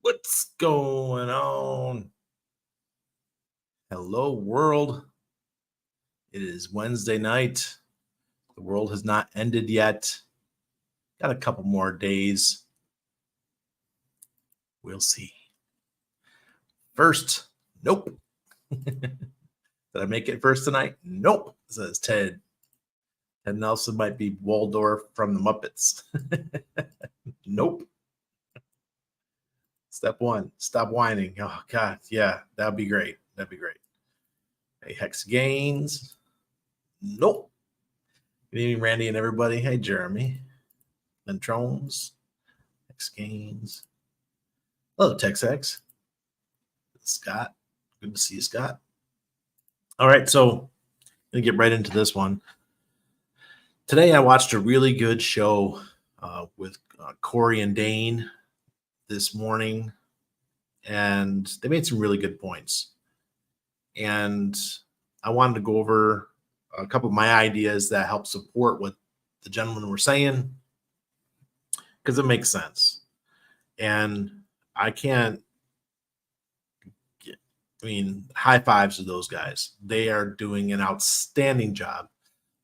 What's going on? Hello, world. It is Wednesday night. The world has not ended yet. Got a couple more days. We'll see. First, nope. Did I make it first tonight? Nope, says Ted. Ted Nelson might be Waldorf from the Muppets. Nope. Step one, stop whining. Oh, God. Yeah, that'd be great. That'd be great. Hey, Hex Gains. Nope. Good evening, Randy and everybody. Hey, Jeremy. Lentrones. Hex Gains. Hello, TexX. Scott. Good to see you, Scott. All right, so I'm going to get right into this one. Today, I watched a really good show with Corey and Dane this morning, and they made some really good points. And I wanted to go over a couple of my ideas that help support what the gentlemen were saying, because it makes sense. And I can't, high fives to those guys. They are doing an outstanding job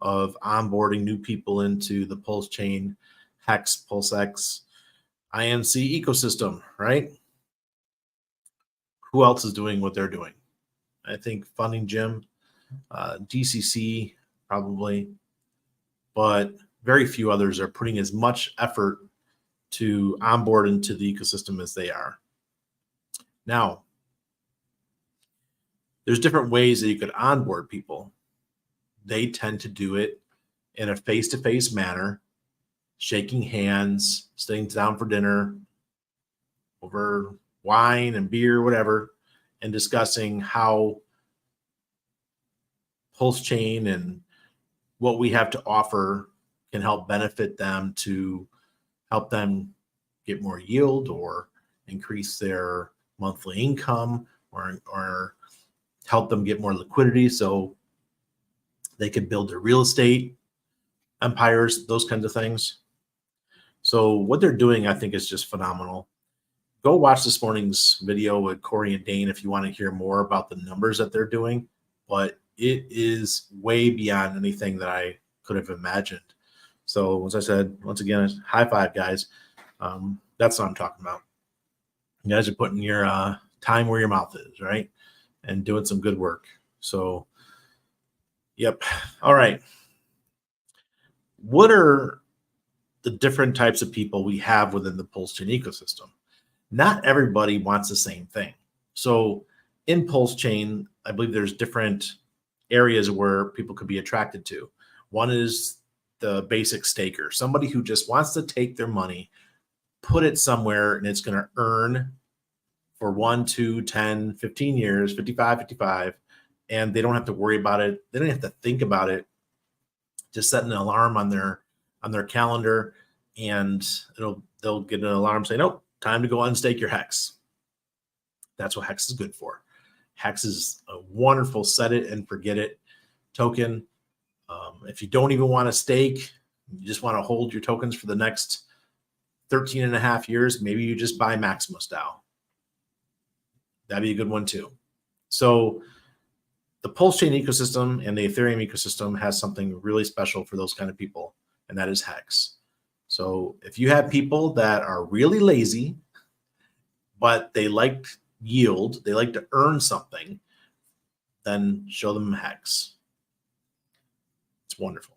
of onboarding new people into the Pulsechain, Hex, PulseX, INC ecosystem, right? Who else is doing what they're doing? I think Funding Gym, DCC probably, but very few others are putting as much effort to onboard into the ecosystem as they are. Now, there's different ways that you could onboard people. They tend to do it in a face-to-face manner, shaking hands, sitting down for dinner over wine and beer, whatever, and discussing how Pulsechain and what we have to offer can help benefit them to help them get more yield or increase their monthly income or help them get more liquidity so they can build their real estate empires, those kinds of things. So what they're doing, I think, is just phenomenal. Go watch this morning's video with Corey and Dane if you want to hear more about the numbers that they're doing. But it is way beyond anything that I could have imagined. So as I said, once again, high five, guys. That's what I'm talking about. You guys are putting your time where your mouth is, right? And doing some good work. So, yep. All right. What are the different types of people we have within the Pulsechain ecosystem? Not everybody wants the same thing. So in Pulsechain, I believe there's different areas where people could be attracted to. One is the basic staker, somebody who just wants to take their money, put it somewhere, and it's going to earn for 1, 2, 10, 15 years, 55, and they don't have to worry about it. They don't have to think about it. Just set an alarm on their calendar, and they'll get an alarm saying, "Nope, time to go unstake your Hex." That's what Hex is good for. Hex is a wonderful set it and forget it token. If you don't even want to stake, you just want to hold your tokens for the next 13 and a half years, maybe you just buy Maximus DAO. That'd be a good one too. So the Pulsechain ecosystem and the Ethereum ecosystem has something really special for those kind of people, and that is Hex. So if you have people that are really lazy, but they like yield, they like to earn something, then show them Hex. It's wonderful,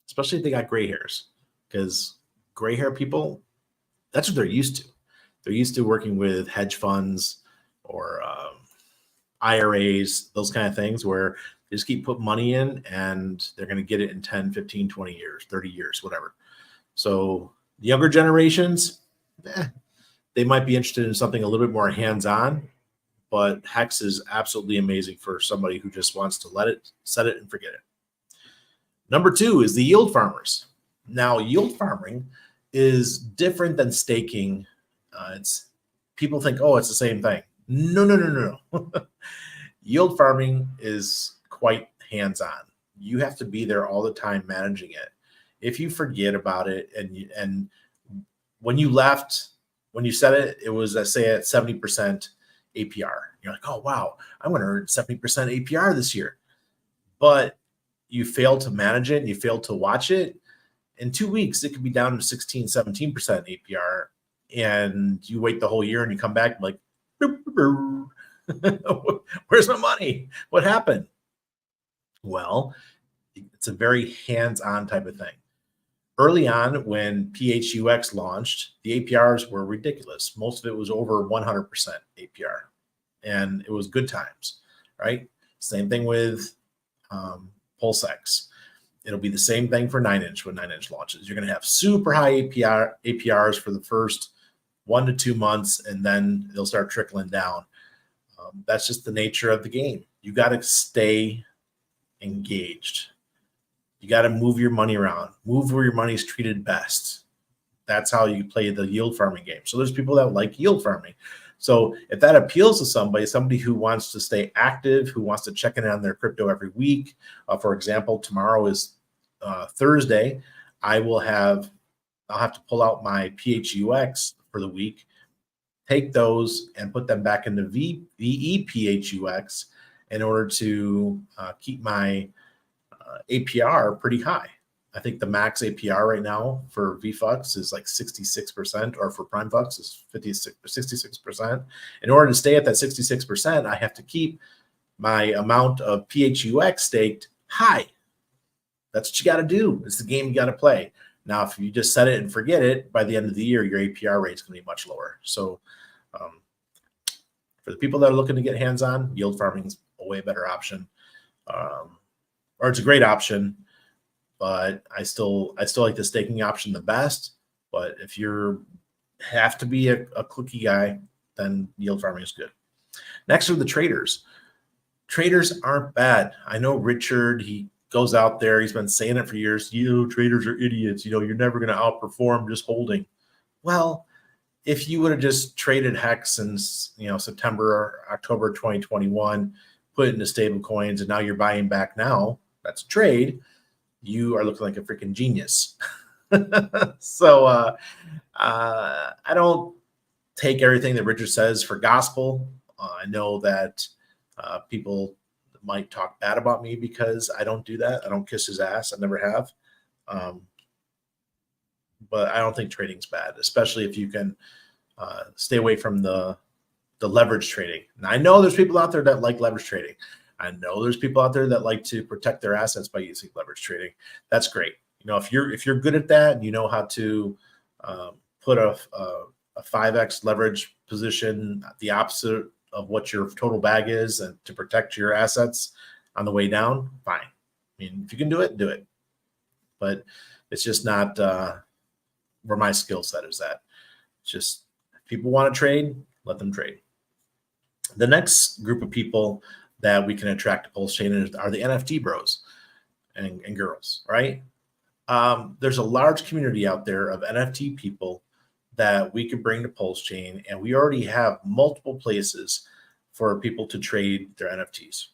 especially if they got gray hairs, because gray hair people, that's what they're used to. They're used to working with hedge funds or IRAs, those kind of things where they just keep putting money in and they're going to get it in 10, 15, 20 years, 30 years, whatever. So the younger generations, they might be interested in something a little bit more hands-on, but Hex is absolutely amazing for somebody who just wants to set it and forget it. Number 2 is the yield farmers. Now, yield farming is different than staking. People think, oh, it's the same thing. No. Yield farming is quite hands-on. You have to be there all the time managing it. If you forget about it and when you left, when you set it, it was, I say, at 70% APR. You're like, oh, wow, I'm going to earn 70% APR this year. But you fail to manage it, and you fail to watch it. In 2 weeks, it could be down to 16, 17% APR. And you wait the whole year and you come back like, where's my money? What happened? Well, it's a very hands-on type of thing. Early on, when PHUX launched, the APRs were ridiculous. Most of it was over 100% APR, and it was good times, right? Same thing with Pulsechain. It'll be the same thing for 9-inch when 9-inch launches. You're going to have super high APRs for the first 1 to 2 months, and then they'll start trickling down. That's just the nature of the game. You got to stay engaged. You got to move your money around, move where your money is treated best. That's how you play the yield farming game. So there's people that like yield farming. So if that appeals to somebody who wants to stay active, who wants to check in on their crypto every week, for example, tomorrow is Thursday. I'll have to pull out my PHUX for the week, take those and put them back into VEPHUX in order to keep my APR pretty high. I think the max APR right now for VFUX is like 66%, or for PrimeFux is 66%. In order to stay at that 66%, I have to keep my amount of PHUX staked high. That's what you got to do. It's the game you got to play. Now, if you just set it and forget it, by the end of the year, your APR rate is going to be much lower. So for the people that are looking to get hands-on, yield farming is a way better option. Or it's a great option, but I still like the staking option the best. But if you have to be a clicky guy, then yield farming is good. Next are the traders. Traders aren't bad. I know Richard, he goes out there, he's been saying it for years. Traders are idiots. You're never going to outperform just holding. Well, if you would have just traded Hex in September or October 2021, put it into stable coins, and now you're buying back now, that's a trade, you are looking like a freaking genius. So I don't take everything that Richard says for gospel. I know that people might talk bad about me because I don't do that. I don't kiss his ass. I never have. But I don't think trading's bad, especially if you can stay away from the leverage trading. And I know there's people out there that like leverage trading. I know there's people out there that like to protect their assets by using leverage trading. That's great. If you're good at that and you know how to put a 5x leverage position, the opposite of what your total bag is, and to protect your assets on the way down, fine. I mean, if you can do it, do it. But it's just not where my skill set is at. It's just, if people want to trade, let them trade. The next group of people that we can attract to Pulsechain are the NFT bros and girls, right? There's a large community out there of NFT people that we could bring to Pulsechain, and we already have multiple places for people to trade their NFTs.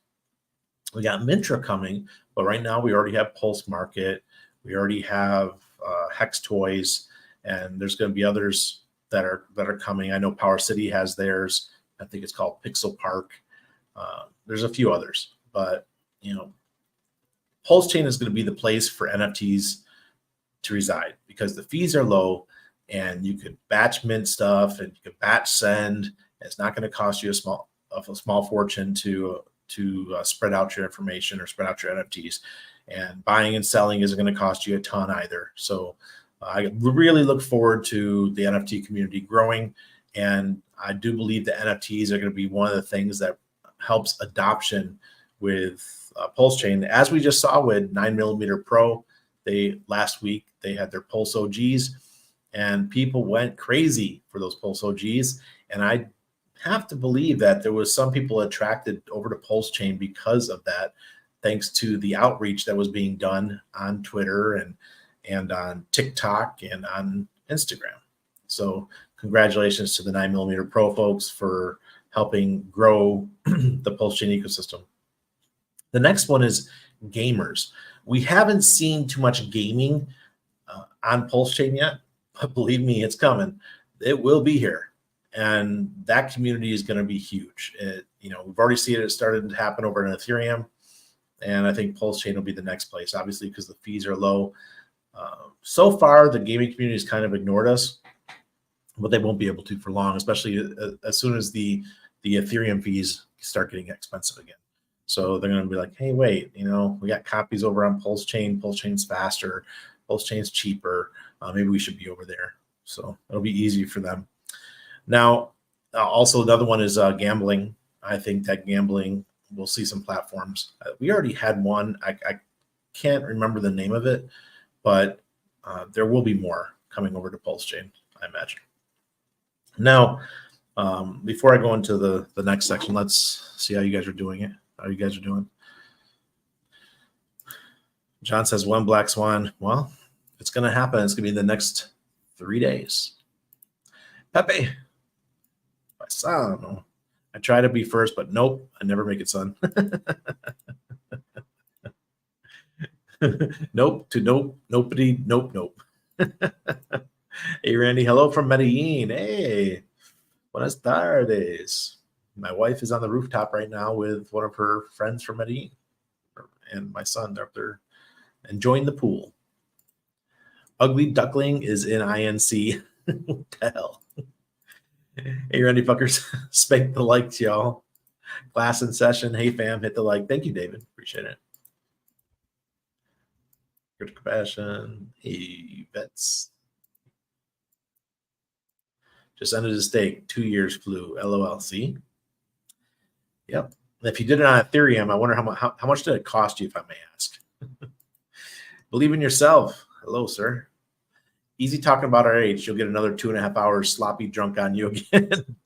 We got Mintra coming, but right now we already have Pulse Market, we already have Hex Toys, and there's going to be others that are coming. I know Power City has theirs. I think it's called Pixel Park. There's a few others, but Pulsechain is going to be the place for NFTs to reside because the fees are low, and you could batch mint stuff and you could batch send. It's not going to cost you a small fortune to spread out your information or spread out your NFTs. And buying and selling isn't going to cost you a ton either. So I really look forward to the NFT community growing, and I do believe the NFTs are going to be one of the things that helps adoption with Pulsechain, as we just saw with 9mm Pro. Last week they had their Pulse OGs, and people went crazy for those Pulse OGs. And I have to believe that there was some people attracted over to Pulsechain because of that, thanks to the outreach that was being done on Twitter and on TikTok and on Instagram. So congratulations to the 9mm Pro folks for helping grow the Pulsechain ecosystem. The next one is gamers. We haven't seen too much gaming on Pulsechain yet, but believe me, it's coming. it will be here. And that community is going to be huge. We've already seen it started to happen over in Ethereum. And I think Pulsechain will be the next place, obviously, because the fees are low. So far, the gaming community has kind of ignored us, but they won't be able to for long, especially as soon as the Ethereum fees start getting expensive again. So they're going to be like, hey, wait, we got copies over on Pulsechain. Pulsechain's faster. Pulsechain's cheaper. Maybe we should be over there. So it'll be easy for them. Now, also another one is gambling. I think that gambling, we'll see some platforms. We already had one. I can't remember the name of it, but there will be more coming over to Pulsechain, I imagine. Now, before I go into the next section, let's see how you guys are doing it. How you guys are doing. John says one black swan. Well, it's going to happen. It's going to be the next 3 days. Pepe. Paisano. I try to be first, but nope. I never make it, son. Nope to nope. Nobody. Nope. Hey, Randy. Hello from Medellin. Hey. Buenas tardes. My wife is on the rooftop right now with one of her friends from Medellin. And my son, they're up there enjoying the pool. Ugly Duckling is in INC. What the hell? Hey, Randy fuckers. Spank the likes, y'all. Class in session. Hey, fam. Hit the like. Thank you, David. Appreciate it. Critical passion. Hey, vets. Just ended his stake. 2 years flew. LOL. See? Yep. If you did it on Ethereum, I wonder how much did it cost you, if I may ask? Believe in yourself. Hello, sir. Easy talking about our age. You'll get another 2.5 hours sloppy drunk on you again.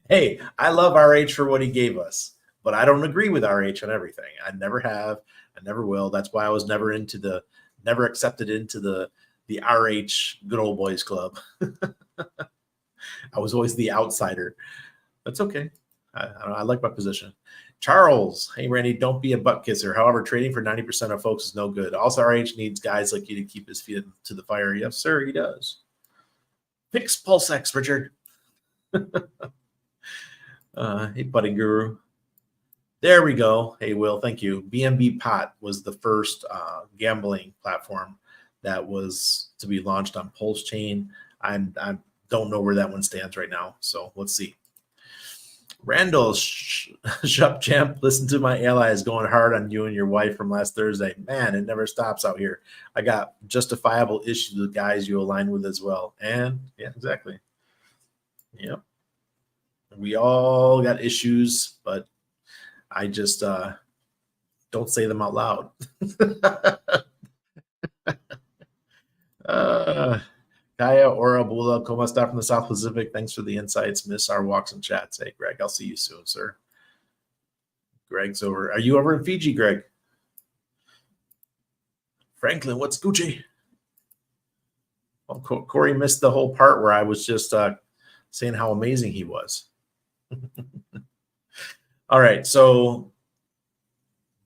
Hey, I love RH for what he gave us, but I don't agree with RH on everything. I never have. I never will. That's why I was never accepted into the RH good old boys club. I was always the outsider. That's okay. I like my position. Charles, hey, Randy, don't be a butt kisser. However, trading for 90% of folks is no good. Also, RH needs guys like you to keep his feet to the fire. Yes, sir, he does. Fix PulseX, Richard. Hey, Buddy Guru. There we go. Hey, Will, thank you. BNB Pot was the first gambling platform that was to be launched on Pulsechain. I don't know where that one stands right now, so let's see. Randall Shup Champ, listen to my allies going hard on you and your wife from last Thursday. Man, it never stops out here. I got justifiable issues with guys you align with as well. And yeah, exactly. Yep. We all got issues, but I just don't say them out loud. Kaya Orabula, ¿Cómo está from the South Pacific? Thanks for the insights. Miss our walks and chats. Hey, Greg, I'll see you soon, sir. Greg's over. Are you over in Fiji, Greg? Franklin, what's Gucci? Well, Corey missed the whole part where I was just saying how amazing he was. All right, so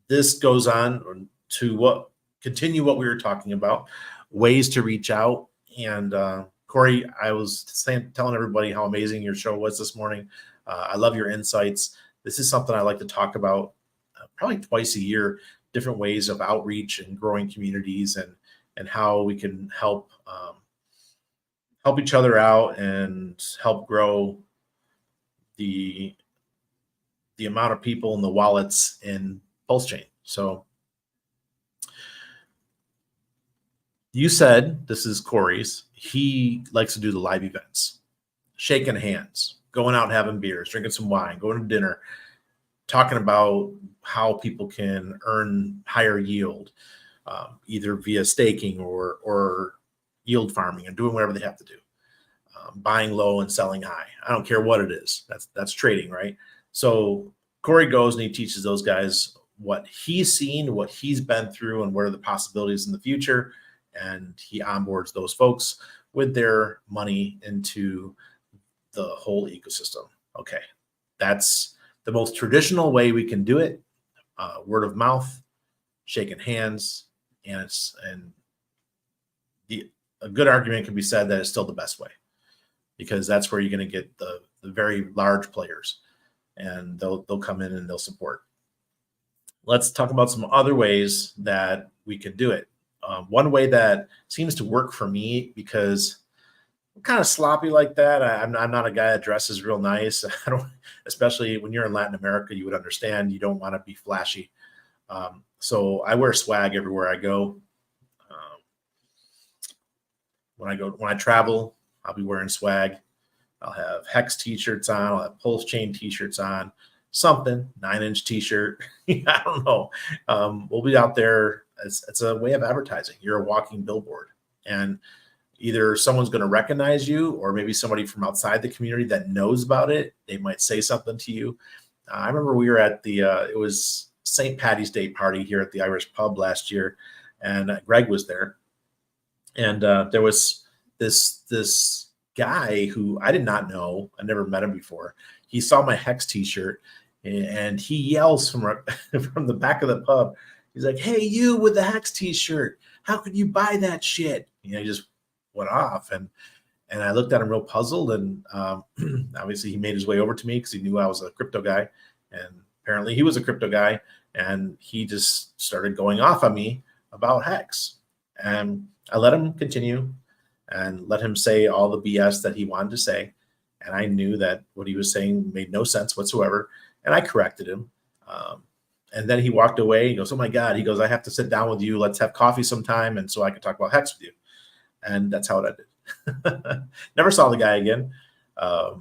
this goes on to continue what we were talking about, ways to reach out. And Corey, I was telling everybody how amazing your show was this morning. I love your insights. This is something I like to talk about probably twice a year, different ways of outreach and growing communities and how we can help each other out and help grow the amount of people and the wallets in Pulsechain. So you said, this is Corey's, he likes to do the live events, shaking hands, going out and having beers, drinking some wine, going to dinner, talking about how people can earn higher yield, either via staking or yield farming and doing whatever they have to do, buying low and selling high. I don't care what it is. That's trading, right? So Corey goes and he teaches those guys what he's seen, what he's been through, and what are the possibilities in the future. And he onboards those folks with their money into the whole ecosystem. Okay, that's the most traditional way we can do it. Word of mouth, shaking hands, and the a good argument can be said that it's still the best way, because that's where you're going to get the very large players, and they'll come in and they'll support. Let's talk about some other ways that we can do it. One way that seems to work for me, because I'm kind of sloppy like that. I'm not a guy that dresses real nice. I don't, especially when you're in Latin America, you would understand. You don't want to be flashy. So I wear swag everywhere I go. When I travel, I'll be wearing swag. I'll have Hex t-shirts on. I'll have Pulsechain t-shirts on. Something 9-inch t-shirt. I don't know. We'll be out there. It's a way of advertising. You're a walking billboard, and either someone's going to recognize you, or maybe somebody from outside the community that knows about it, they might say something to you. I remember we were at the it was St. Patty's Day party here at the Irish pub last year, and Greg was there, and there was this guy who I did not know. I never met him before. He saw my Hex t-shirt, and he yells from the back of the pub. He's like, "Hey, you with the Hex t-shirt, how could you buy that shit?" He just went off, and I looked at him real puzzled, and obviously he made his way over to me because he knew I was a crypto guy, and apparently he was a crypto guy, and he just started going off on me about Hex, and I let him continue and let him say all the BS that he wanted to say, and I knew that what he was saying made no sense whatsoever, and I corrected him. And then he walked away. He goes, "Oh my God." He goes, "I have to sit down with you. Let's have coffee sometime, and so I can talk about Hex with you." And that's how it ended. Never saw the guy again. I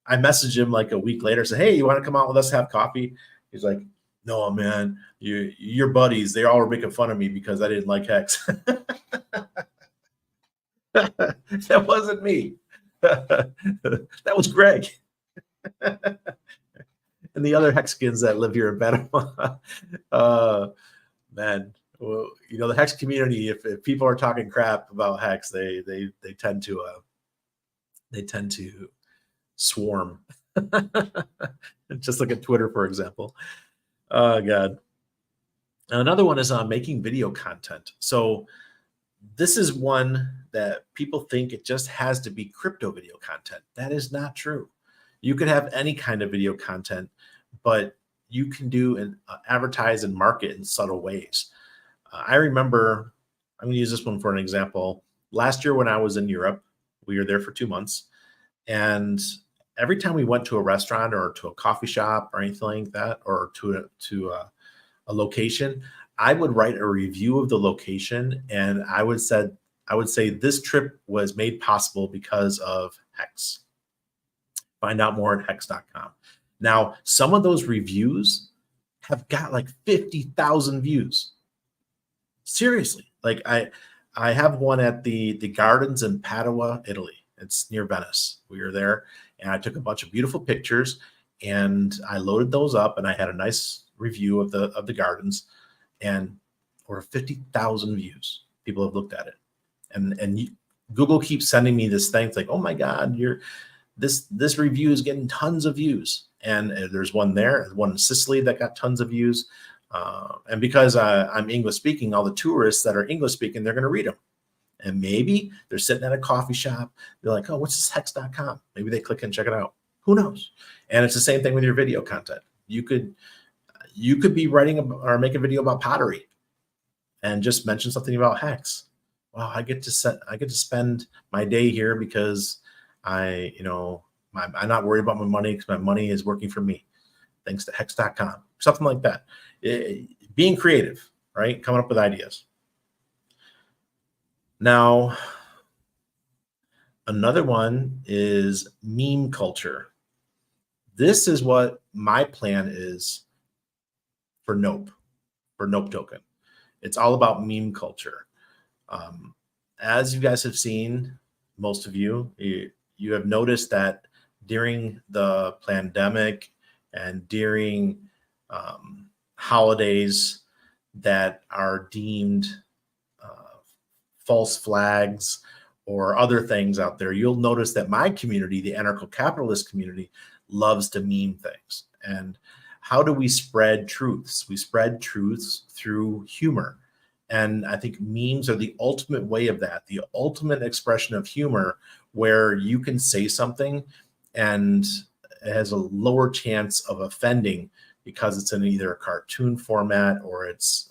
messaged him like a week later, said, "Hey, you want to come out with us, have coffee?" He's like, "No, man, your buddies, they all were making fun of me because I didn't like Hex." That wasn't me. That was Greg. And the other Hexicans that live here in Panama. Man, well, the Hex community, if people are talking crap about Hex, they tend to swarm. Just look at Twitter, for example. Oh God. Another one is making video content. So this is one that people think it just has to be crypto video content. That is not true. You could have any kind of video content, but you can do and advertise and market in subtle ways. I remember, I'm going to use this one for an example. Last year when I was in Europe, we were there for 2 months, and every time we went to a restaurant or to a coffee shop or anything like that, or to a location, I would write a review of the location, and I would say this trip was made possible because of Hex. Find out more at hex.com. Now, some of those reviews have got like 50,000 views. Seriously, like I have one at the gardens in Padua, Italy. It's near Venice. We were there, and I took a bunch of beautiful pictures, and I loaded those up, and I had a nice review of the gardens, and over 50,000 views. People have looked at it, and Google keeps sending me this thing. It's like, "Oh my God, this review is getting tons of views." And there's one there, one in Sicily that got tons of views. And because I'm English speaking, all the tourists that are English speaking, they're going to read them. And maybe they're sitting at a coffee shop. They're like, "Oh, what's this hex.com?" Maybe they click and check it out. Who knows? And it's the same thing with your video content. You could be writing or make a video about pottery and just mention something about Hex. Wow, I get to spend my day here because I'm not worried about my money because my money is working for me, thanks to hex.com. Something like that. Being creative, right? Coming up with ideas. Now, another one is meme culture. This is what my plan is for Nope token. It's all about meme culture. As you guys have seen, most of you have noticed that during the pandemic and during holidays that are deemed false flags or other things out there, you'll notice that my community, the anarcho-capitalist community, loves to meme things. And how do we spread truths? We spread truths through humor. And I think memes are the ultimate way of that, the ultimate expression of humor, where you can say something and it has a lower chance of offending because it's in either a cartoon format or it's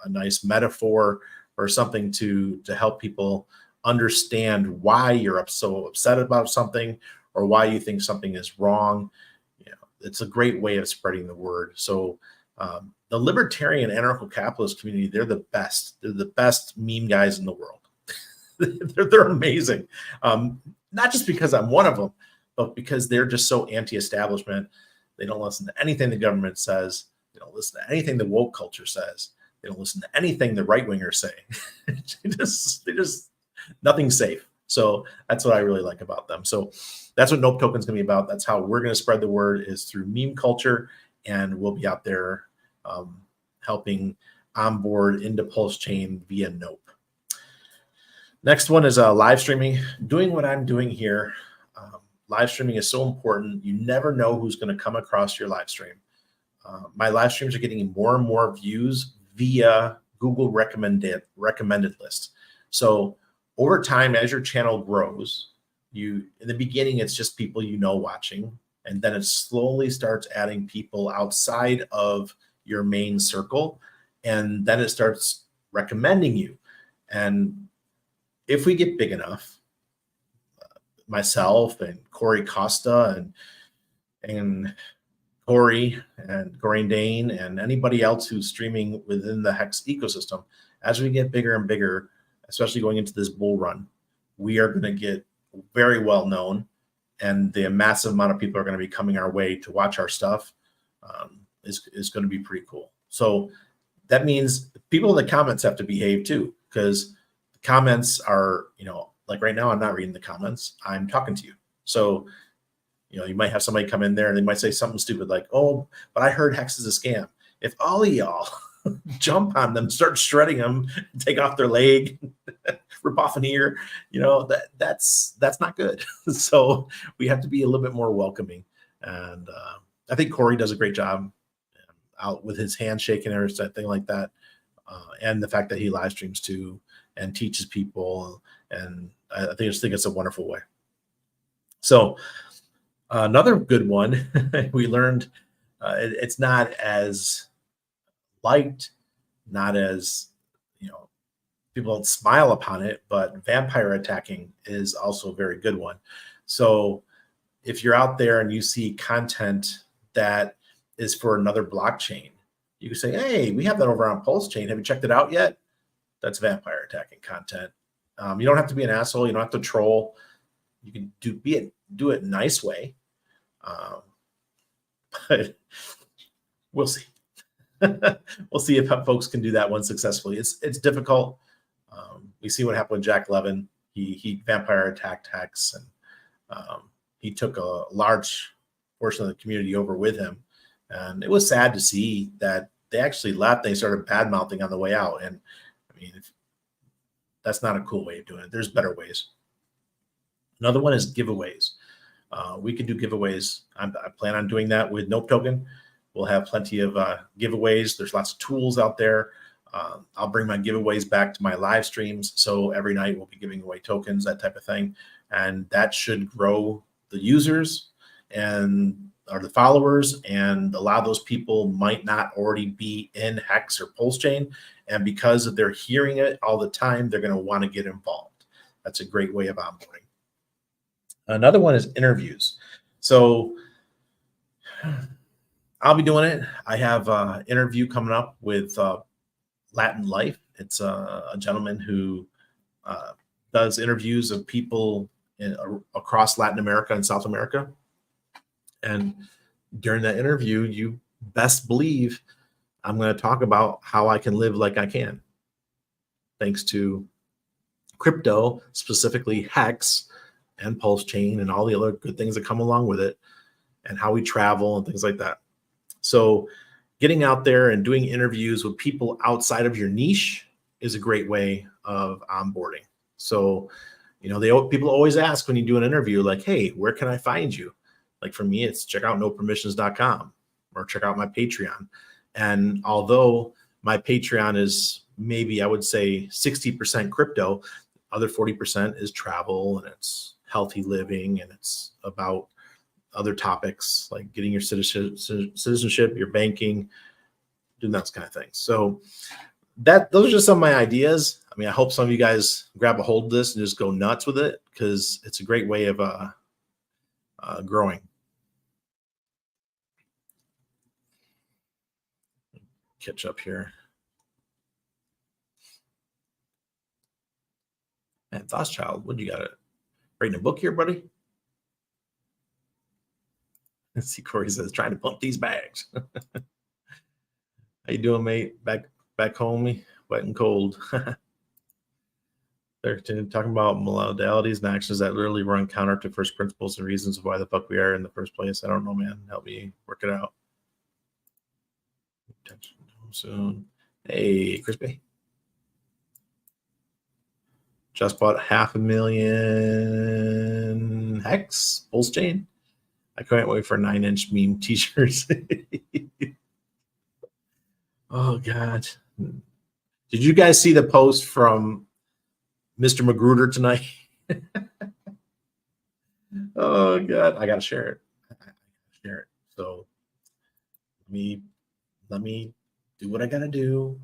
a nice metaphor or something to help people understand why you're so upset about something or why you think something is wrong. It's a great way of spreading the word. So the libertarian anarcho-capitalist community, they're the best. They're the best meme guys in the world. they're amazing. Not just because I'm one of them, but because they're just so anti-establishment. They don't listen to anything the government says. They don't listen to anything the woke culture says. They don't listen to anything the right-wingers say. they just nothing's safe. So that's what I really like about them. So that's what Nope Token is going to be about. That's how we're going to spread the word, is through meme culture, and we'll be out there helping onboard into Pulsechain via Nope. Next one is live streaming. Doing what I'm doing here. Live streaming is so important. You never know who's going to come across your live stream. My live streams are getting more and more views via Google recommended list. So over time, as your channel grows, in the beginning, it's just people watching, and then it slowly starts adding people outside of your main circle, and then it starts recommending you. And if we get big enough, myself and Corey Costa and Corey and Gorain Dane and anybody else who's streaming within the Hex ecosystem, as we get bigger and bigger, especially going into this bull run, we are going to get very well known, and the massive amount of people are going to be coming our way to watch our stuff is going to be pretty cool. So that means people in the comments have to behave too, because the comments are, like right now, I'm not reading the comments. I'm talking to you. So, you might have somebody come in there and they might say something stupid like, "Oh, but I heard Hex is a scam." If all of y'all jump on them, start shredding them, take off their leg, rip off an ear, that's not good. So we have to be a little bit more welcoming. And I think Corey does a great job out with his handshake and everything like that. And the fact that he live streams too and teaches people. And I just think it's a wonderful way. So another good one we learned, it's not as liked, not as, people don't smile upon it, but vampire attacking is also a very good one. So if you're out there and you see content that is for another blockchain, you can say, "Hey, we have that over on Pulsechain. Have you checked it out yet?" That's vampire attacking content. You don't have to be an asshole. You don't have to troll. You can do it nice way. But we'll see. We'll see if folks can do that one successfully. It's difficult. We see what happened with Jack Levin. He vampire attacked Hex, and he took a large portion of the community over with him. And it was sad to see that they actually left. They started bad mouthing on the way out. And I mean, that's not a cool way of doing it. There's better ways. Another one is giveaways. We can do giveaways. I plan on doing that with Nope Token. We'll have plenty of giveaways. There's lots of tools out there. I'll bring my giveaways back to my live streams. So every night we'll be giving away tokens, that type of thing. And that should grow the users or the followers, and a lot of those people might not already be in Hex or Pulsechain. And because they're hearing it all the time, they're going to want to get involved. That's a great way of onboarding. Another one is interviews. So I'll be doing it. I have an interview coming up with Latin Life. It's a gentleman who does interviews of people across Latin America and South America. And during that interview, you best believe I'm going to talk about how I can live like I can, thanks to crypto, specifically Hex and Pulsechain and all the other good things that come along with it, and how we travel and things like that. So getting out there and doing interviews with people outside of your niche is a great way of onboarding. So, people always ask when you do an interview, like, "Hey, where can I find you?" Like for me, it's check out nopermissions.com or check out my Patreon. And although my Patreon is maybe I would say 60% crypto. Other 40% is travel, and it's healthy living, and it's about other topics like getting your citizenship, your banking, doing those kind of things. So those are just some of my ideas. I mean, I hope some of you guys grab a hold of this and just go nuts with it, because it's a great way of growing. Catch up here. Man, Child, what do you got? Writing a book here, buddy? Let's see, Corey says, trying to pump these bags. How you doing, mate? Back home, wet and cold. They're talking about modalities and actions that literally run counter to first principles and reasons of why the fuck we are in the first place. I don't know, man. Help me work it out. Soon. Hey, Crispy. Just bought 500,000 Hex Pulsechain. I can't wait for 9-inch meme t-shirts. Oh God. Did you guys see the post from Mr. Magruder tonight? Oh God. I gotta share it. So let me do what I gotta do.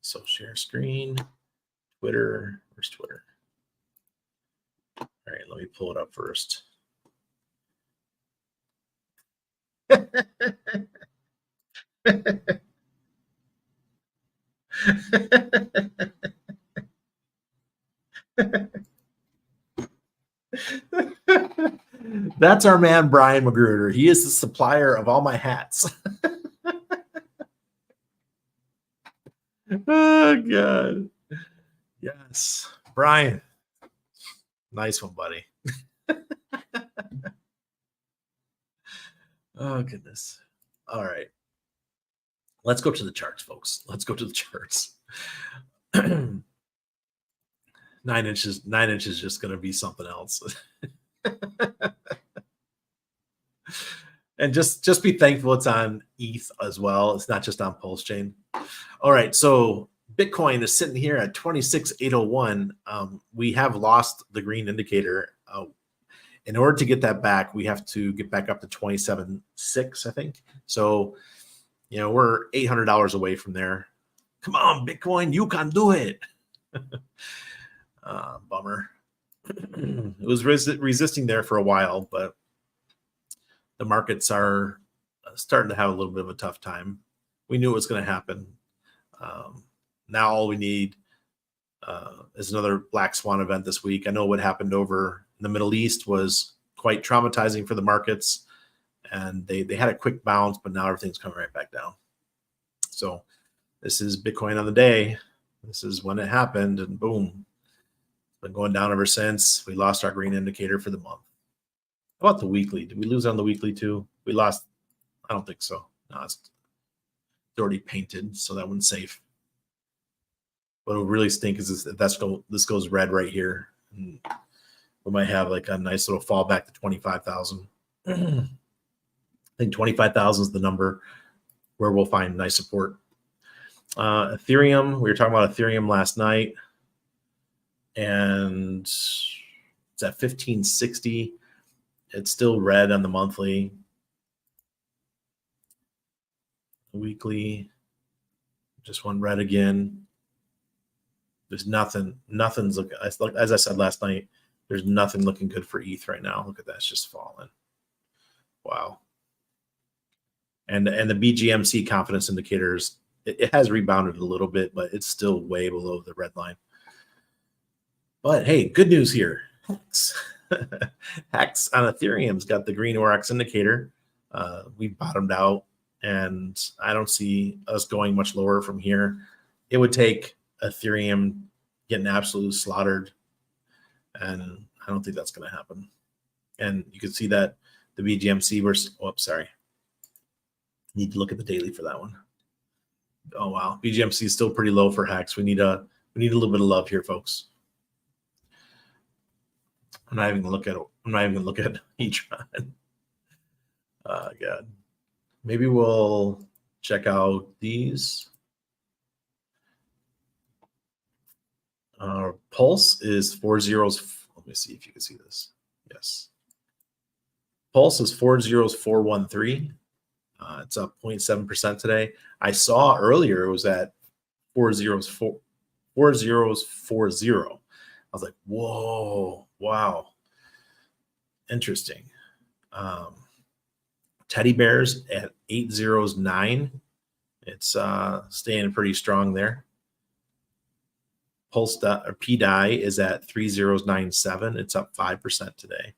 So share screen, Twitter. Where's Twitter? All right, let me pull it up first. That's our man, Brian Magruder. He is the supplier of all my hats. Oh, God. Yes. Brian. Nice one, buddy. Oh, goodness. All right. Let's go to the charts, folks. Let's go to the charts. 9 inches is just going to be something else. And just be thankful it's on ETH as well. It's not just on Pulsechain. All right, so Bitcoin is sitting here at 26,801. We have lost the green indicator. In order to get that back, we have to get back up to 27.6, I think. So, we're $800 away from there. Come on, Bitcoin, you can do it. Bummer. It was resisting there for a while, but the markets are starting to have a little bit of a tough time. We knew it was going to happen. Now all we need is another black swan event this week. I know what happened over in the Middle East was quite traumatizing for the markets, and they had a quick bounce, but now everything's coming right back down. So this is Bitcoin on the day. This is when it happened, and boom. It's been going down ever since. We lost our green indicator for the month. How about the weekly? Did we lose on the weekly too? We lost. I don't think so. No, it's already painted, so that one's safe. What will really stink is if this goes red right here. And we might have like a nice little fallback to 25,000. I think 25,000 is the number where we'll find nice support. Ethereum, we were talking about Ethereum last night, and it's at 1560. It's still red on the monthly. Weekly, just one red again. There's nothing's looking, as I said last night, there's nothing looking good for ETH right now. Look at that, it's just falling. Wow. And the BGMC confidence indicators, it has rebounded a little bit, but it's still way below the red line. But hey, good news here. Hex on Ethereum's got the green ORX indicator. We bottomed out, and I don't see us going much lower from here. It would take Ethereum getting absolutely slaughtered, and I don't think that's going to happen. And you can see that the BGMC versus, sorry. Need to look at the daily for that one. Oh wow, BGMC is still pretty low for Hex. We need a little bit of love here, folks. I'm not even gonna look at e-tron. God. Maybe we'll check out these. Pulse is 40s. Let me see if you can see this. Yes. Pulse is 40413. It's up 0.7% today. I saw earlier it was at 4040. I was like, whoa, wow. Interesting. Teddy Bears at 809. It's staying pretty strong there. Pulse or PDI is at 3097. It's up 5% today.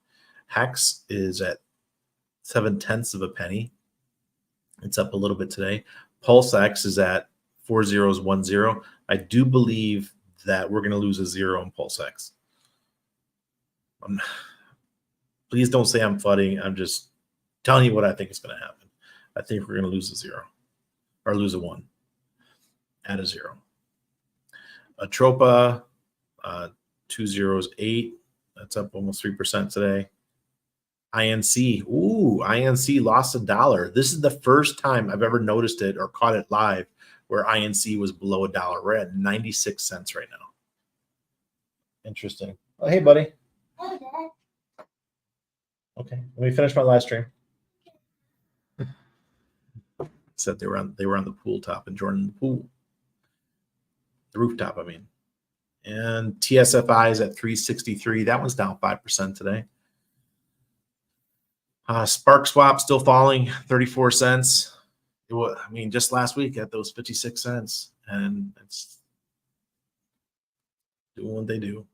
Hex is at 0.7 of a penny. It's up a little bit today. Pulse X is at 4010. I do believe that we're going to lose a 0 on Pulse X. Please don't say I'm flooding. I'm just telling you what I think is going to happen. I think we're going to lose a 0 or lose a 1 at a 0. Atropa, 208. That's up almost 3% today. INC. Ooh, INC lost $1. This is the first time I've ever noticed it or caught it live where INC was below $1. We're at 96 cents right now. Interesting. Oh, hey, buddy. Okay, let me finish my live stream. Said they were on the pool top and Jordan the pool. The rooftop, I mean. And TSFI is at 363. That one's down 5% today. Spark Swap still falling 34 cents. It was, I mean, just last week at those 56 cents, and it's doing what they do.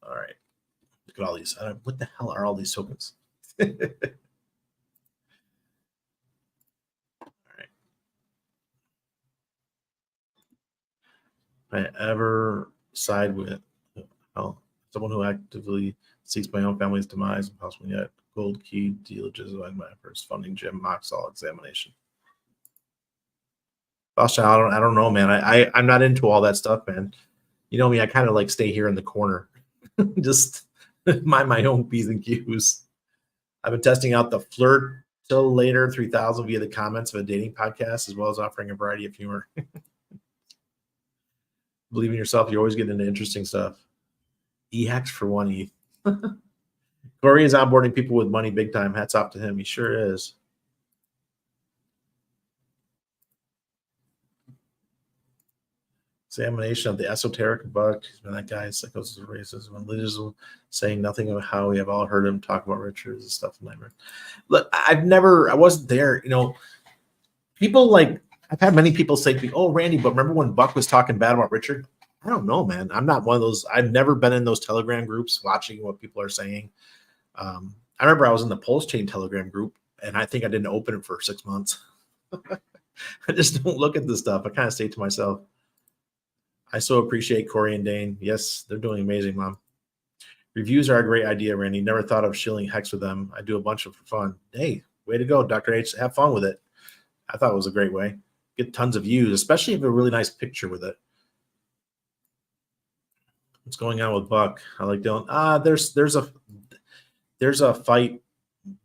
All right, look at all these. What the hell are all these tokens? All right. If I ever side with someone who actively seeks my own family's demise and possibly yet gold key delegitimize my first funding gym mock all examination. I don't know, man. I'm not into all that stuff, man. You know me, I kind of like stay here in the corner. Just mind my own P's and Q's. I've been testing out the Flirt Till Later 3000 via the comments of a dating podcast, as well as offering a variety of humor. Believe in yourself, you're always getting into interesting stuff. EHAX for 1 ETH. Corey is onboarding people with money big time. Hats off to him. He sure is. Examination of the esoteric bug. He's been that guy, psychosis of racism and elitism, saying nothing of how we have all heard him talk about Richard and stuff. Nightmare. Look, I wasn't there. You know, people like, I've had many people say to me, oh, Randy, but remember when Buck was talking bad about Richard? I don't know, man. I'm not one of those. I've never been in those Telegram groups watching what people are saying. I remember I was in the Pulsechain Telegram group, and I think I didn't open it for 6 months. I just don't look at this stuff. I kind of stay to myself. I so appreciate Corey and Dane. Yes, they're doing amazing, Mom. Reviews are a great idea, Randy. Never thought of shilling Hex with them. I do a bunch of for fun. Hey, way to go, Dr. H. Have fun with it. I thought it was a great way. Get tons of views, especially if you have a really nice picture with it. What's going on with Buck? I like Dylan. There's a fight.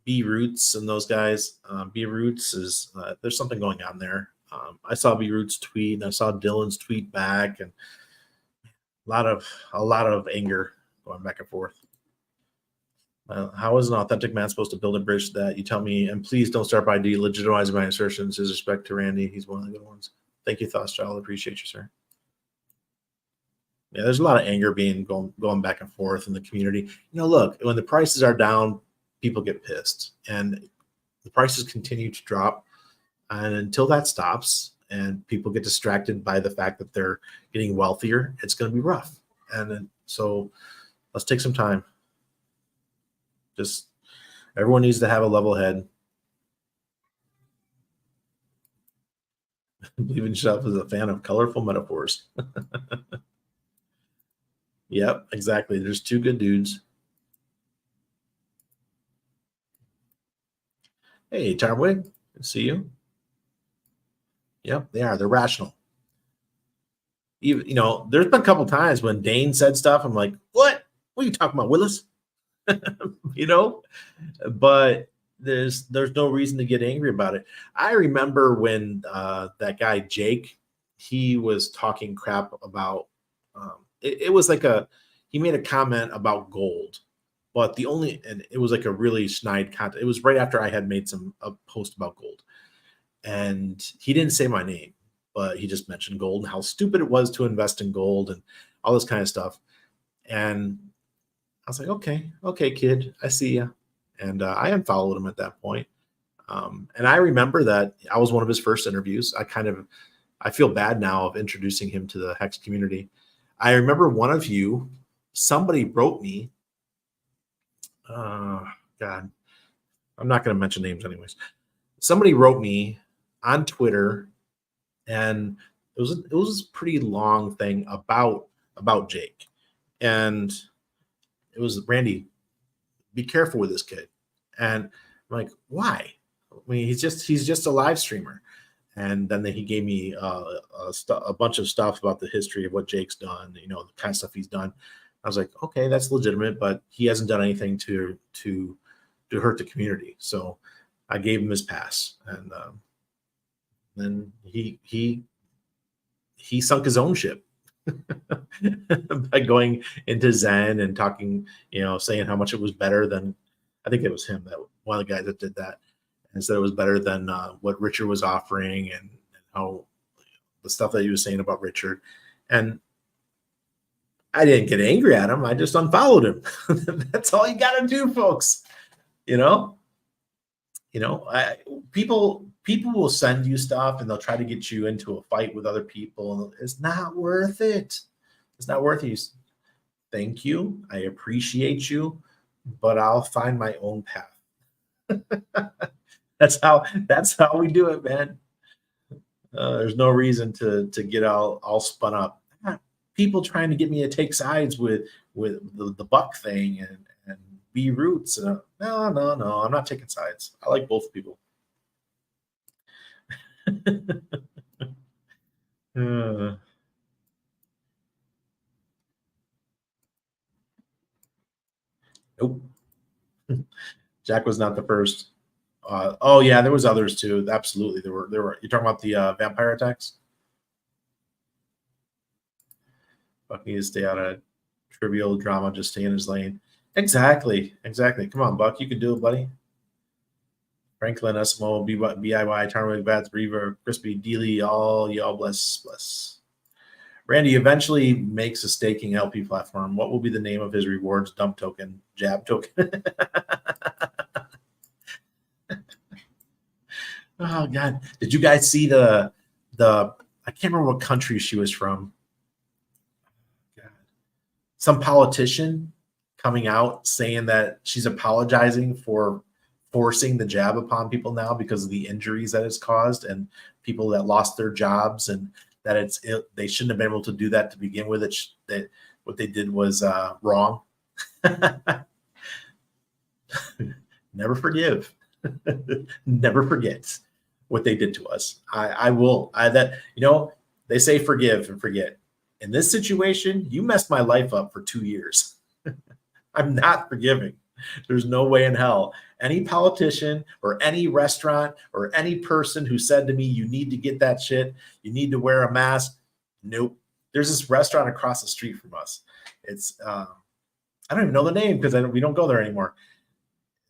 B Roots and those guys. B Roots is there's something going on there. I saw B Roots tweet and I saw Dylan's tweet back, and a lot of anger going back and forth. How is an authentic man supposed to build a bridge to that? You tell me, and please don't start by delegitimizing my assertions. His respect to Randy. He's one of the good ones. Thank you, Thothschild. Appreciate you, sir. Yeah, there's a lot of anger going back and forth in the community. You know, look, when the prices are down, people get pissed, and the prices continue to drop. And until that stops and people get distracted by the fact that they're getting wealthier, it's going to be rough. And so let's take some time. Just everyone needs to have a level head. Believe in yourself as a fan of colorful metaphors. Yep, exactly. There's two good dudes. Hey, Tarwig, good to see you. Yep, they are. They're rational. Even, you know, there's been a couple times when Dane said stuff. I'm like, what? What are you talking about, Willis? You know, but there's no reason to get angry about it. I remember when that guy Jake he was talking crap about it was like he made a comment about gold, but and it was like a really snide content. It was right after I had made a post about gold, and he didn't say my name, but he just mentioned gold and how stupid it was to invest in gold and all this kind of stuff. And I was like, okay, kid, I see you. And I unfollowed him at that point. And I remember that I was one of his first interviews. I feel bad now of introducing him to the Hex community. I remember somebody wrote me, God, I'm not going to mention names anyways. Somebody wrote me on Twitter, and it was a pretty long thing about Jake. And it was, Randy, be careful with this kid. And I'm like, why? I mean, he's just a live streamer. And then he gave me a bunch of stuff about the history of what Jake's done, the kind of stuff he's done. I was like, okay, that's legitimate, but he hasn't done anything to hurt the community. So I gave him his pass, and then he sunk his own ship by going into Zen and talking, saying how much it was better than, I think it was him, that one of the guys that did that, and said it was better than what Richard was offering, and how the stuff that he was saying about Richard. And I didn't get angry at him. I just unfollowed him. That's all you got to do, folks. People will send you stuff, and they'll try to get you into a fight with other people. It's not worth it. It's not worth it. Thank you. I appreciate you, but I'll find my own path. That's how we do it, man. There's no reason to get all spun up. People trying to get me to take sides with the Buck thing and B Roots. No, I'm not taking sides. I like both people. Nope. Jack was not the first. Oh yeah, there was others too. Absolutely, there were. You're talking about the vampire attacks? Buck needs to stay out of trivial drama. Just stay in his lane. Exactly. Come on, Buck, you can do it, buddy. Franklin, Eskimo, BIY, Tarnwick, Bats, Reaver, Crispy, Dealey, y'all bless. Randy eventually makes a staking LP platform. What will be the name of his rewards dump token? Jab token. Oh God! Did you guys see the? I can't remember what country she was from. God. Some politician coming out saying that she's apologizing for forcing the jab upon people now because of the injuries that it's caused, and people that lost their jobs, and that they shouldn't have been able to do that to begin with. That what they did was wrong. Never forgive. Never forget what they did to us. They say forgive and forget. In this situation, you messed my life up for 2 years. I'm not forgiving. There's no way in hell. Any politician or any restaurant or any person who said to me, you need to get that shit, you need to wear a mask. Nope. There's this restaurant across the street from us. It's, I don't even know the name because we don't go there anymore.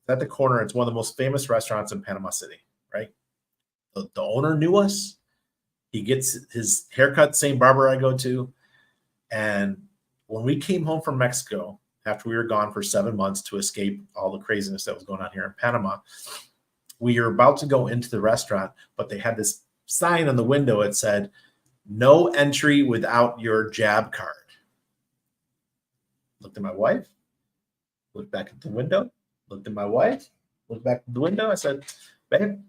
It's at the corner. It's one of the most famous restaurants in Panama City, right? The owner knew us. He gets his haircut, same barber I go to. And when we came home from Mexico, after we were gone for 7 months to escape all the craziness that was going on here in Panama, we were about to go into the restaurant, but they had this sign on the window. It said, no entry without your jab card. Looked at my wife, looked back at the window, looked at my wife, looked back at the window. I said, babe,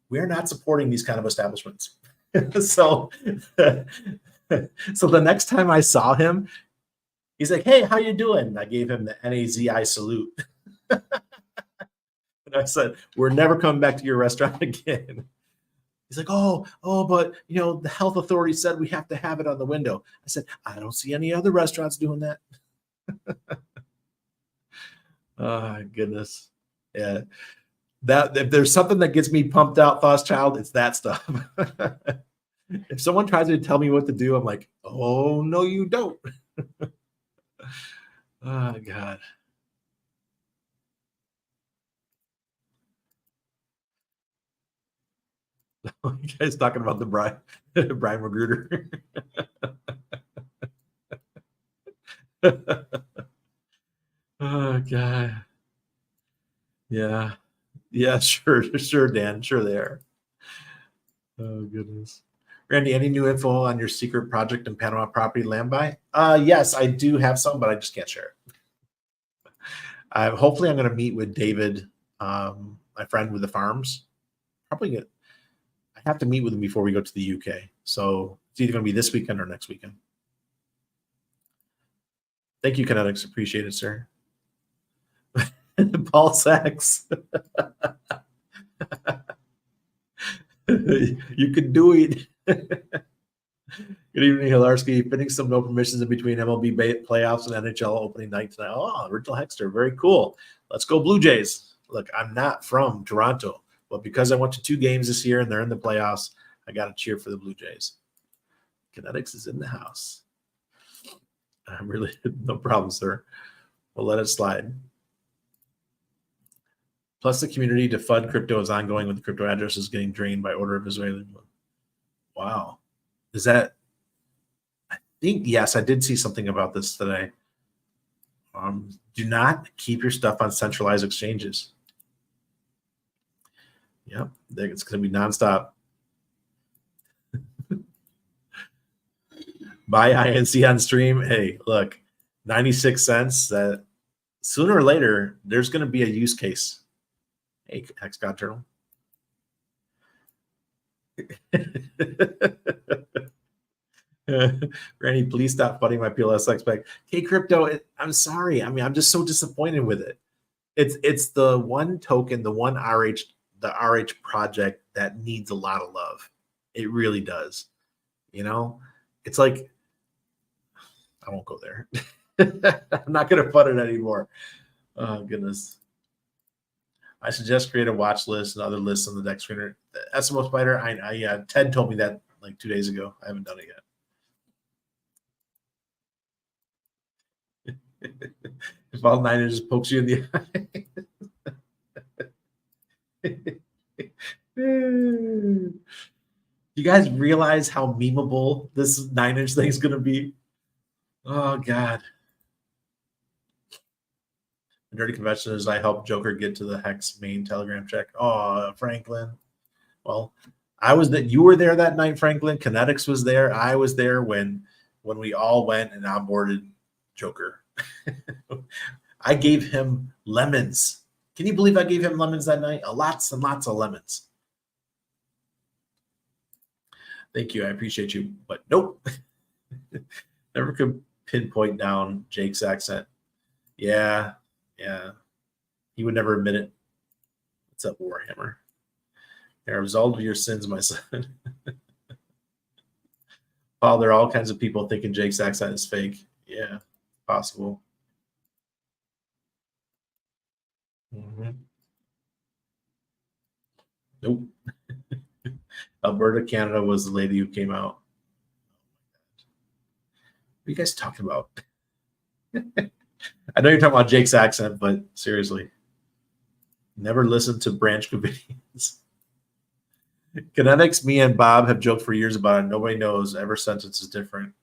we're not supporting these kind of establishments. So the next time I saw him, he's like, hey, how you doing? And I gave him the NAZI salute. And I said, we're never coming back to your restaurant again. He's like, oh, but the health authority said we have to have it on the window. I said, I don't see any other restaurants doing that. Oh, goodness. Yeah. That if there's something that gets me pumped out, Thoughts Child, it's that stuff. If someone tries to tell me what to do, I'm like, oh no, you don't. Oh God. You guys talking about the Brian Magruder. Oh God. Yeah. Yeah, sure, Dan. Sure they are. Oh goodness. Randy, any new info on your secret project in Panama property land buy? Yes, I do have some, but I just can't share it. Hopefully I'm gonna meet with David, my friend with the farms. Probably get I have to meet with him before we go to the UK. So it's either gonna be this weekend or next weekend. Thank you, Kinetics. Appreciate it, sir. Paul Sachs. You could do it. Good evening, Hilarski. Fitting some no permissions in between MLB playoffs and NHL opening night tonight. Oh, original Hexter. Very cool. Let's go, Blue Jays. Look, I'm not from Toronto, but because I went to 2 games this year and they're in the playoffs, I got to cheer for the Blue Jays. Kinetics is in the house. I'm really, no problem, sir. We'll let it slide. Plus, the community to FUD crypto is ongoing with the crypto addresses getting drained by order of Israeli. Wow. Is that, I think, yes, I did see something about this today. Do not keep your stuff on centralized exchanges. Yep, it's going to be nonstop. Buy INC on stream. Hey, look, 96 cents. That sooner or later, there's going to be a use case. Hey, Hex God Turtle. Randy, please stop funding my PLSX back. Hey, crypto, I'm sorry. I mean, I'm just so disappointed with it. It's the one token, the one the RH project that needs a lot of love. It really does. You know, it's like, I won't go there. I'm not going to fund it anymore. Oh, goodness. I suggest create a watch list and other lists on the deck screener. SMO Spider, Ted told me that like 2 days ago. I haven't done it yet. If all Niners just pokes you in the eye. You guys realize how memeable this Niners thing is going to be? Oh, God. Dirty Convention is I helped Joker get to the Hex main Telegram check. Oh, Franklin. Well, you were there that night, Franklin. Kinetics was there. I was there when we all went and onboarded Joker. I gave him lemons. Can you believe I gave him lemons that night? Lots and lots of lemons. Thank you. I appreciate you. But nope. Never could pinpoint down Jake's accent. Yeah. He would never admit it. What's up, Warhammer? They are absolved of your sins, my son. Paul, there are all kinds of people thinking Jake's accent is fake. Yeah, possible. Mm-hmm. Nope. Alberta, Canada was the lady who came out. What are you guys talking about? I know you're talking about Jake's accent, but seriously, never listen to Branch Covidians. Kinetics, me and Bob have joked for years about it. Nobody knows. Every sentence is different.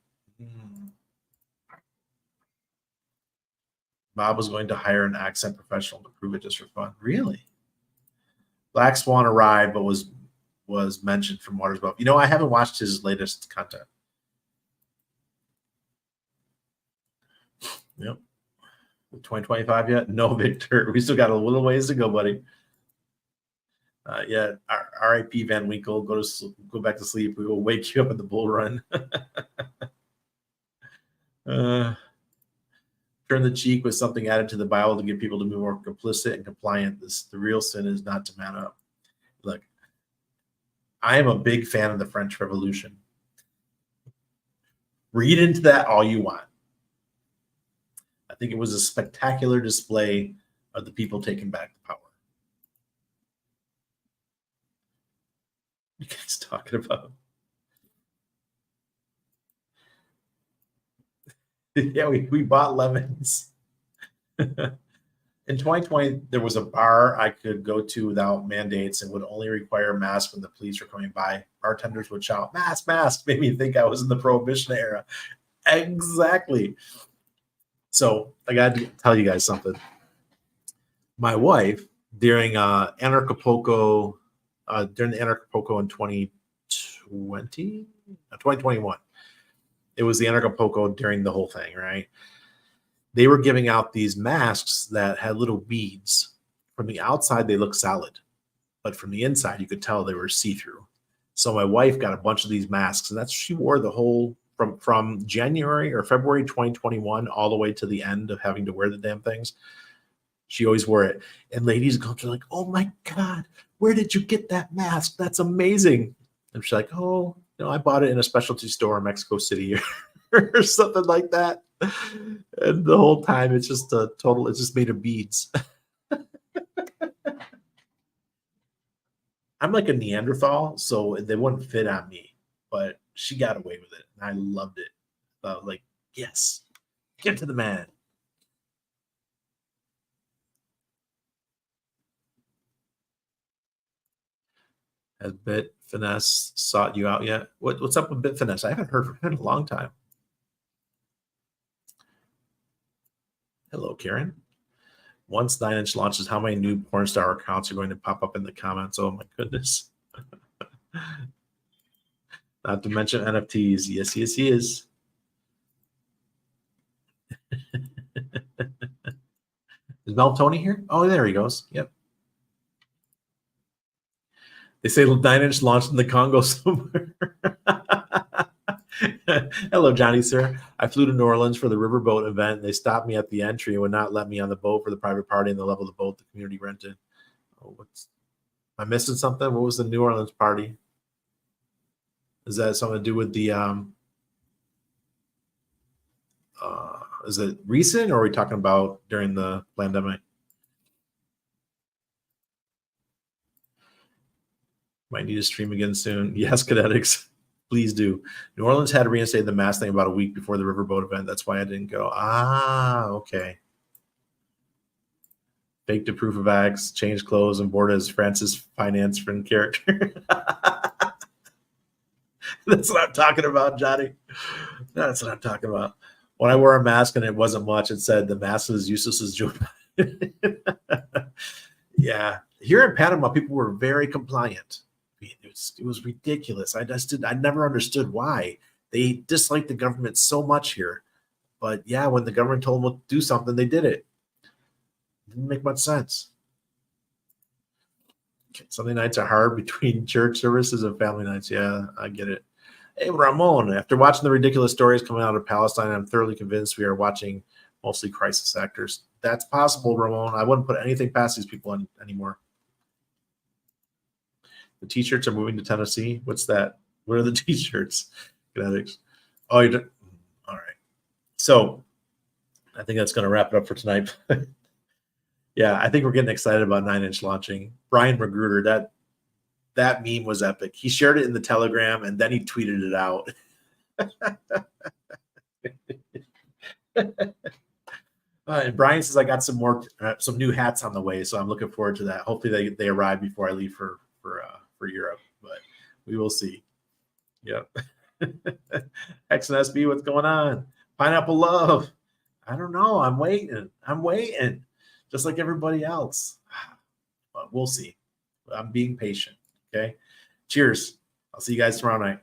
Bob was going to hire an accent professional to prove it just for fun. Really? Black Swan arrived, but was mentioned from Waters Above. I haven't watched his latest content. Yep. 2025 yet? No, Victor. We still got a little ways to go, buddy. Yeah, R.I.P. Van Winkle. Go back to sleep. We will wake you up at the bull run. Turn the cheek with something added to the Bible to get people to be more complicit and compliant. The real sin is not to man up. Look, I am a big fan of the French Revolution. Read into that all you want. I think it was a spectacular display of the people taking back the power. What are you guys talking about? Yeah, we bought lemons. In 2020, there was a bar I could go to without mandates and would only require a mask when the police were coming by. Bartenders would shout, "Mask, mask," made me think I was in the Prohibition era. Exactly. So I got to tell you guys something. My wife, during during the Anarchapulco in 2020, 2021, it was the Anarchapulco during the whole thing, right? They were giving out these masks that had little beads. From the outside, they looked solid, but from the inside, you could tell they were see-through. So my wife got a bunch of these masks, and that's she wore the whole from January or February 2021 all the way to the end of having to wear the damn things. She always wore it, and ladies come to like, "Oh my god, where did you get that mask? That's amazing!" And she's like, "Oh, I bought it in a specialty store in Mexico City or something like that." And the whole time, it's just a total. It's just made of beads. I'm like a Neanderthal, so they wouldn't fit on me, but she got away with it, and I loved it. Like, yes, get to the man. Has Bit Finesse sought you out yet? What's up with Bit Finesse? I haven't heard from him in a long time. Hello, Karen. Once 9 Inch launches, how many new porn star accounts are going to pop up in the comments? Oh my goodness. Not to mention NFTs. Yes, yes, yes. Is Mel Tony here? Oh, there he goes. Yep. They say 9 Inch launched in the Congo somewhere. Hello, Johnny, sir. I flew to New Orleans for the riverboat event. They stopped me at the entry and would not let me on the boat for the private party and the level of the boat the community rented. Oh, am I missing something? What was the New Orleans party? Is that something to do with the is it recent or are we talking about during the pandemic? Might need to stream again soon. Yes, Kinetics. Please do. New Orleans had to reinstate the mask thing about a week before the riverboat event. That's why I didn't go. Ah, okay. Fake to proof of acts, change clothes, and board as Francis finance friend character. That's what I'm talking about, Johnny. That's what I'm talking about. When I wore a mask and it wasn't much, it said the mask is useless as Joe. Yeah. Here in Panama, people were very compliant. It was ridiculous. I never understood why. They disliked the government so much here. But yeah, when the government told them to do something, they did it. Didn't make much sense. Sunday nights are hard between church services and family nights. Yeah, I get it. Hey, Ramon, after watching the ridiculous stories coming out of Palestine, I'm thoroughly convinced we are watching mostly crisis actors. That's possible, Ramon. I wouldn't put anything past these people anymore. The T-shirts are moving to Tennessee. What's that? What are the T-shirts? Kinetics. Oh, you did. All right. So I think that's going to wrap it up for tonight. Yeah, I think we're getting excited about 9 Inch launching. Brian Magruder, that meme was epic. He shared it in the Telegram and then he tweeted it out. And Brian says I got some new hats on the way, so I'm looking forward to that. Hopefully they arrive before I leave for Europe, but we will see. Yep. X and SB, what's going on? Pineapple Love. I don't know. I'm waiting. Just like everybody else. But we'll see. I'm being patient. Okay. Cheers. I'll see you guys tomorrow night.